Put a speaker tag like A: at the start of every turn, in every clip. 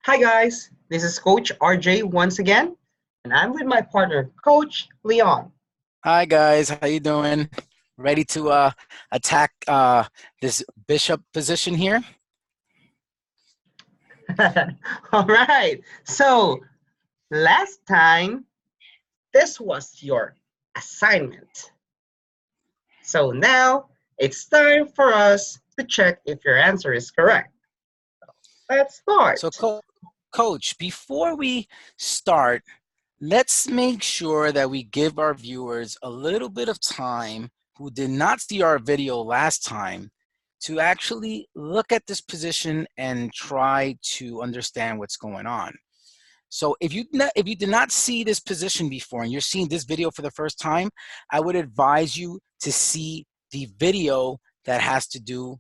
A: Hi guys, this is Coach RJ once again, and I'm with my partner, Coach Leon.
B: Hi guys, how you doing? Ready to attack this bishop position here?
A: All right, so last time, this was your assignment. So now it's time for us to check if your answer is correct. Let's
B: So,
A: start.
B: Coach, before we start, let's make sure that we give our viewers a little bit of time who did not see our video last time to actually look at this position and try to understand what's going on. So if you did not see this position before and you're seeing this video for the first time, I would advise you to see the video that has to do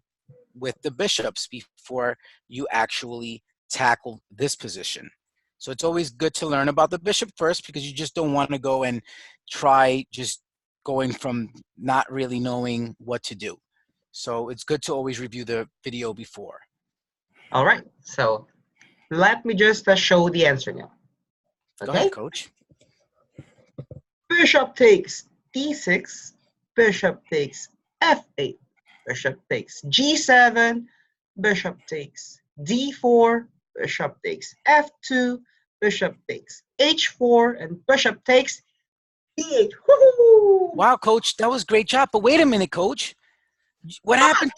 B: with the bishops before you actually tackle this position. So it's always good to learn about the bishop first because you just don't want to go and try just going from not really knowing what to do. So it's good to always review the video before.
A: All right, so let me just show the answer now.
B: Go ahead,
A: Okay,
B: Coach.
A: bishop takes d6, bishop takes f8, bishop takes g7, bishop takes d4, bishop takes f2, bishop takes h4, and bishop takes d8. Woohoo!
B: Wow, Coach, that was a great job. But wait a minute, Coach. What happened?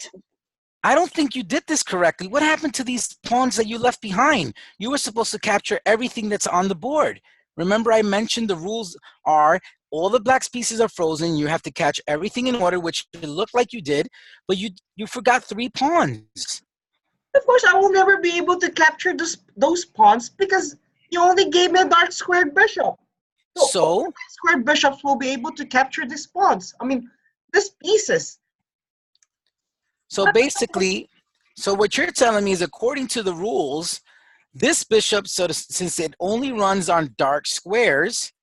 B: I don't think you did this correctly. What happened to these pawns that you left behind? You were supposed to capture everything that's on the board. Remember I mentioned the rules are all the black pieces are frozen. You have to catch everything in order, which it looked like you did, but you forgot 3 pawns.
A: Of course, I will never be able to capture those pawns because you only gave me a dark squared bishop. So only
B: So,
A: dark squared bishops will be able to capture these pawns. I mean, these pieces.
B: so basically, so what you're telling me is according to the rules, this bishop, since it only runs on dark squares,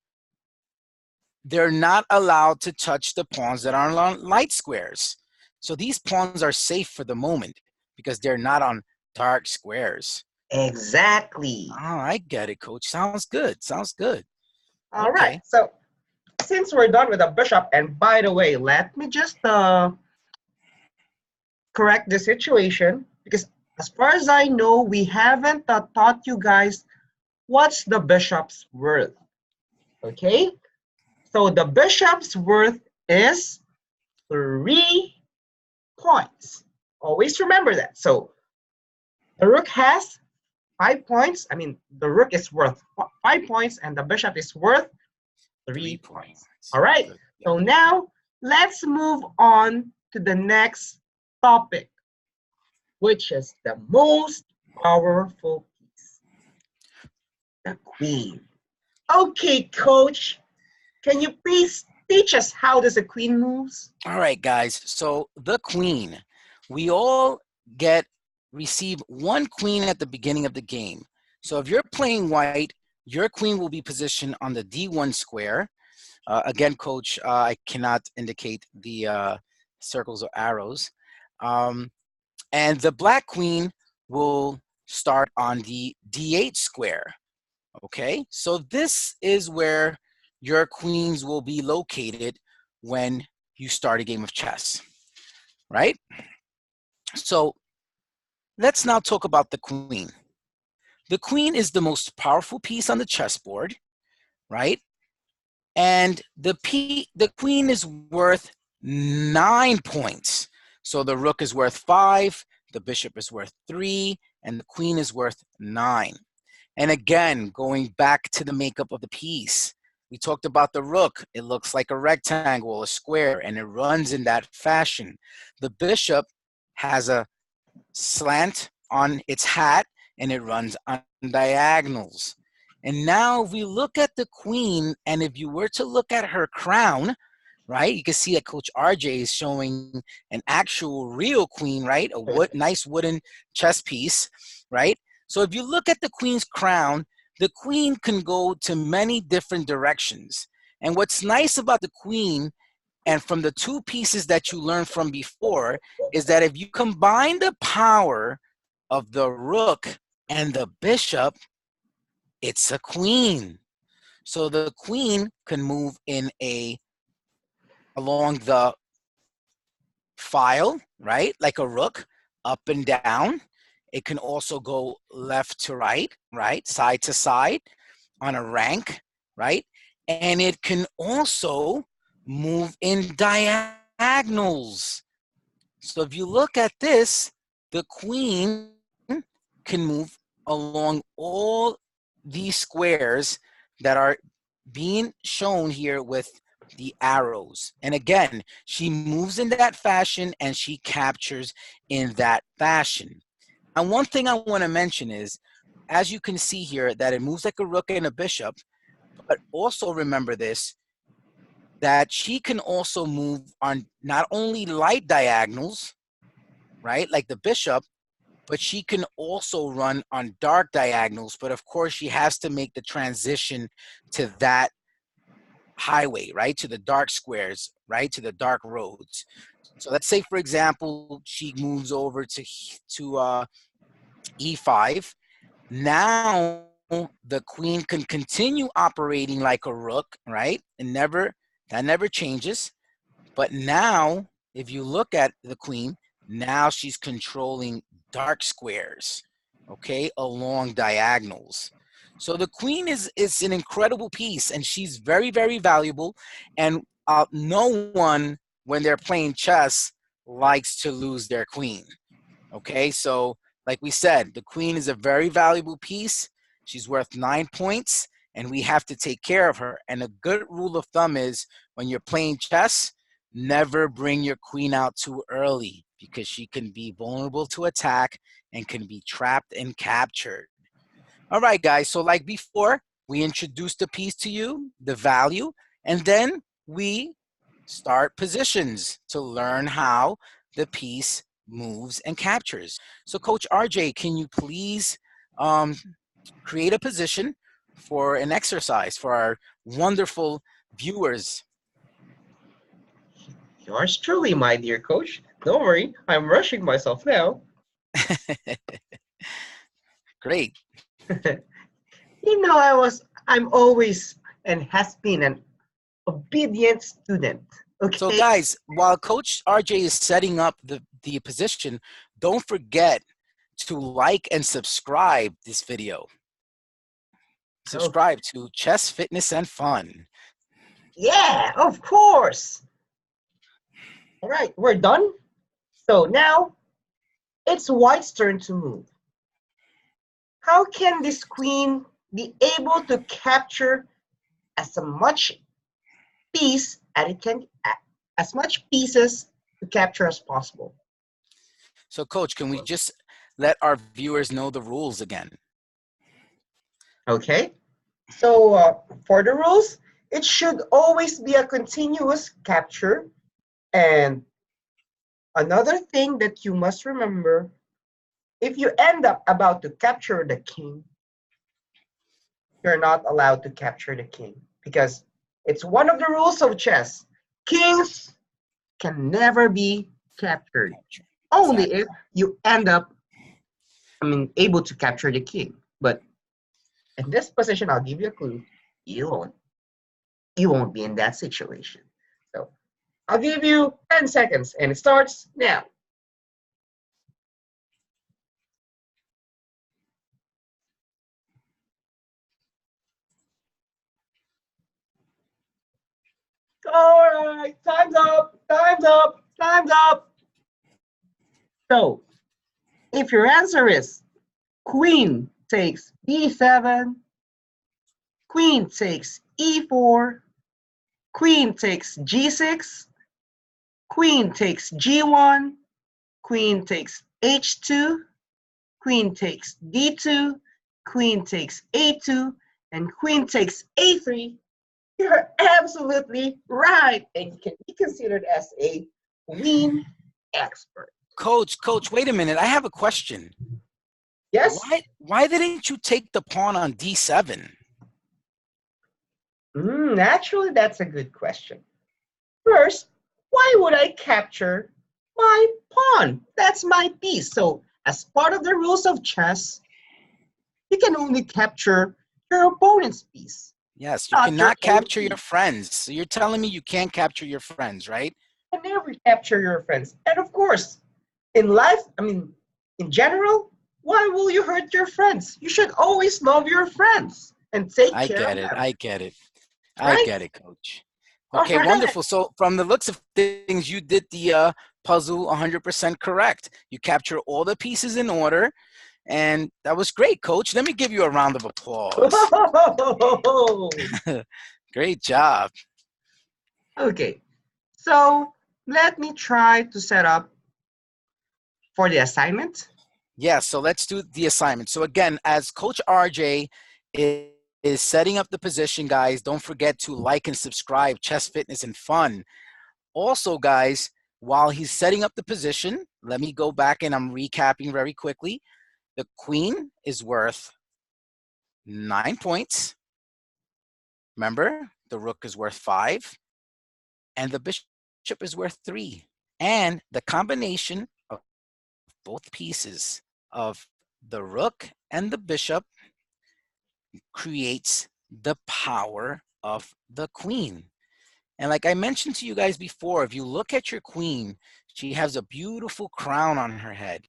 B: they're not allowed to touch the pawns that are on light squares. So these pawns are safe for the moment because they're not on dark squares.
A: Exactly.
B: Oh, I get it, Coach. Sounds good. Sounds good.
A: All right.
B: Okay.
A: So since we're done with the bishop, and by the way, let me just correct the situation because as far as I know, we haven't taught you guys what's the bishop's worth. Okay. So the bishop's worth is 3 points. Always remember that. So the rook has 5 points. I mean, the rook is worth 5 points and the bishop is worth
B: 3
A: 3 points.
B: points.
A: All right.
B: Good. Yep.
A: So now let's move on to the next topic, which is the most powerful piece, the queen. Okay, coach, can you please teach us how does a queen moves?
B: All right, guys. So the queen, we all receive 1 queen at the beginning of the game. So if you're playing white, your queen will be positioned on the D1 square. Again, Coach, I cannot indicate the circles or arrows. And the black queen will start on the D8 square. Okay, so this is where your queens will be located when you start a game of chess, right? So let's now talk about the queen. The queen is the most powerful piece on the chessboard, right? And the queen is worth 9 points. So the rook is worth 5, the bishop is worth 3, and the queen is worth 9. And again, going back to the makeup of the piece, we talked about the rook. It looks like a rectangle, a square, and it runs in that fashion. The bishop has a slant on its hat, and it runs on diagonals. And now if we look at the queen, and if you were to look at her crown, right, you can see that Coach RJ is showing an actual real queen, right? A nice wooden chess piece, right? So if you look at the queen's crown, the queen can go to many different directions. And what's nice about the queen, and from the 2 pieces that you learned from before, is that if you combine the power of the rook And the bishop, it's a queen. So the queen can move along the file, right? Like a rook, up and down. It can also go left to right, right? Side to side on a rank, right? And it can also move in diagonals. So if you look at this, the queen can move along all these squares that are being shown here with the arrows. And again, she moves in that fashion and she captures in that fashion. And one thing I want to mention is, as you can see here, that it moves like a rook and a bishop, but also remember this, that she can also move on not only light diagonals, right, like the bishop, but she can also run on dark diagonals. But of course, she has to make the transition to that highway, right, to the dark squares, right, to the dark roads. So let's say, for example, she moves over to e5. Now the queen can continue operating like a rook, right, and that never changes. But now, if you look at the queen, now she's controlling dark squares, okay, along diagonals. So the queen is an incredible piece, and she's very, very valuable. And no one, when they're playing chess, likes to lose their queen. Okay, so like we said, the queen is a very valuable piece. She's worth 9 points, and we have to take care of her. And a good rule of thumb is, when you're playing chess, never bring your queen out too early, because she can be vulnerable to attack and can be trapped and captured. All right, guys, so like before, we introduced the piece to you, the value, and then we start positions to learn how the piece moves and captures. So Coach RJ, can you please create a position for an exercise for our wonderful viewers?
A: Yours truly, my dear coach. Don't worry, I'm rushing myself now.
B: Great.
A: I'm always and has been an obedient student. Okay.
B: So guys, while Coach RJ is setting up the position, don't forget to like and subscribe this video. Subscribe to Chess, Fitness, and Fun.
A: Yeah, of course. All right, we're done. So now it's White's turn to move. How can this queen be able to capture as much piece as it can, as much pieces to capture as possible?
B: So Coach, can we just let our viewers know the rules again?
A: Okay, so for the rules, it should always be a continuous capture. And another thing that you must remember, if you end up about to capture the king, you're not allowed to capture the king, because it's one of the rules of chess. Kings can never be captured. Only if you end up, able to capture the king. But in this position, I'll give you a clue. You won't be in that situation. So I'll give you 10 seconds, and it starts now. All right, time's up, time's up, time's up. So if your answer is queen takes b7, queen takes e4, queen takes g6, queen takes g1, queen takes h2, queen takes d2, queen takes a2, and queen takes a3, you're absolutely right, and you can be considered as a queen expert.
B: Coach, wait a minute. I have a question.
A: Yes?
B: Why didn't you take the pawn on d7?
A: Actually, that's a good question. First, why would I capture my pawn? That's my piece. So as part of the rules of chess, you can only capture your opponent's piece.
B: Yes, you
A: Not your
B: cannot
A: own
B: capture your
A: piece.
B: friends. So you're telling me you can't capture your friends, right?
A: You can never capture your friends. And of course, in life, I mean, in general, why will you hurt your friends? You should always love your friends and take
B: I
A: care
B: get
A: of
B: it.
A: them,
B: I get it. I
A: right?
B: get it, coach.
A: All
B: Okay,
A: right.
B: wonderful. So from the looks of things, you did the puzzle 100% correct. You capture all the pieces in order, and that was great, coach. Let me give you a round of applause. Great job.
A: Okay, so let me try to set up for the assignment.
B: Yeah, so let's do the assignment. So again, as Coach RJ is setting up the position, guys, don't forget to like and subscribe, Chess Fitness and Fun. Also, guys, while he's setting up the position, let me go back and I'm recapping very quickly. The queen is worth 9 points. Remember, the rook is worth 5, and the bishop is worth 3. And the combination of both pieces of the rook and the bishop creates the power of the queen. And like I mentioned to you guys before, if you look at your queen, she has a beautiful crown on her head.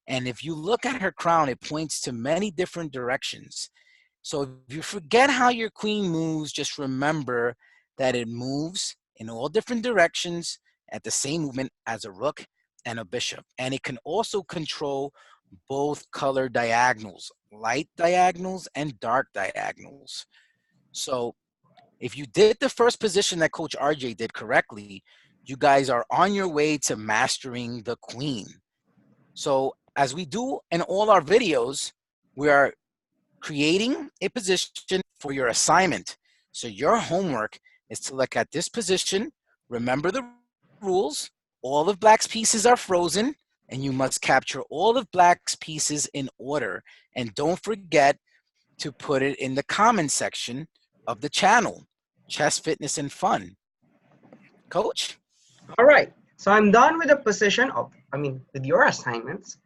B: And if you look at her crown, it points to many different directions. So if you forget how your queen moves, just remember that it moves in all different directions at the same movement as a rook and a bishop. And it can also control both color diagonals, light diagonals and dark diagonals. So if you did the first position that Coach RJ did correctly, you guys are on your way to mastering the queen. So as we do in all our videos, we are creating a position for your assignment. So your homework is to look at this position, remember the rules, all of Black's pieces are frozen, and you must capture all of Black's pieces in order. And don't forget to put it in the comment section of the channel, Chess Fitness and Fun. Coach?
A: All right, so I'm done with the position of, with your assignments.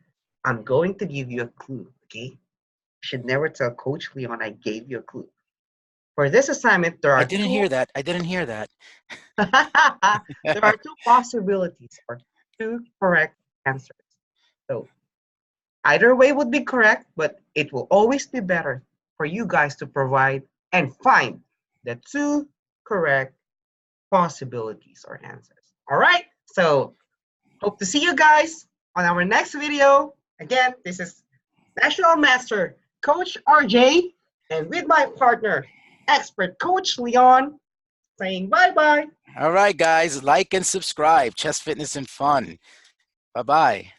A: I'm going to give you a clue, okay? You should never tell Coach Leon I gave you a clue. For this assignment, there
B: I
A: are
B: didn't hear that. I didn't hear that.
A: there are two possibilities or two correct answers. So either way would be correct, but it will always be better for you guys to provide and find the two correct possibilities or answers. All right, so hope to see you guys on our next video. Again, this is National Master Coach RJ, and with my partner, expert Coach Leon, saying bye-bye.
B: All right, guys, like and subscribe, Chess Fitness and Fun. Bye-bye.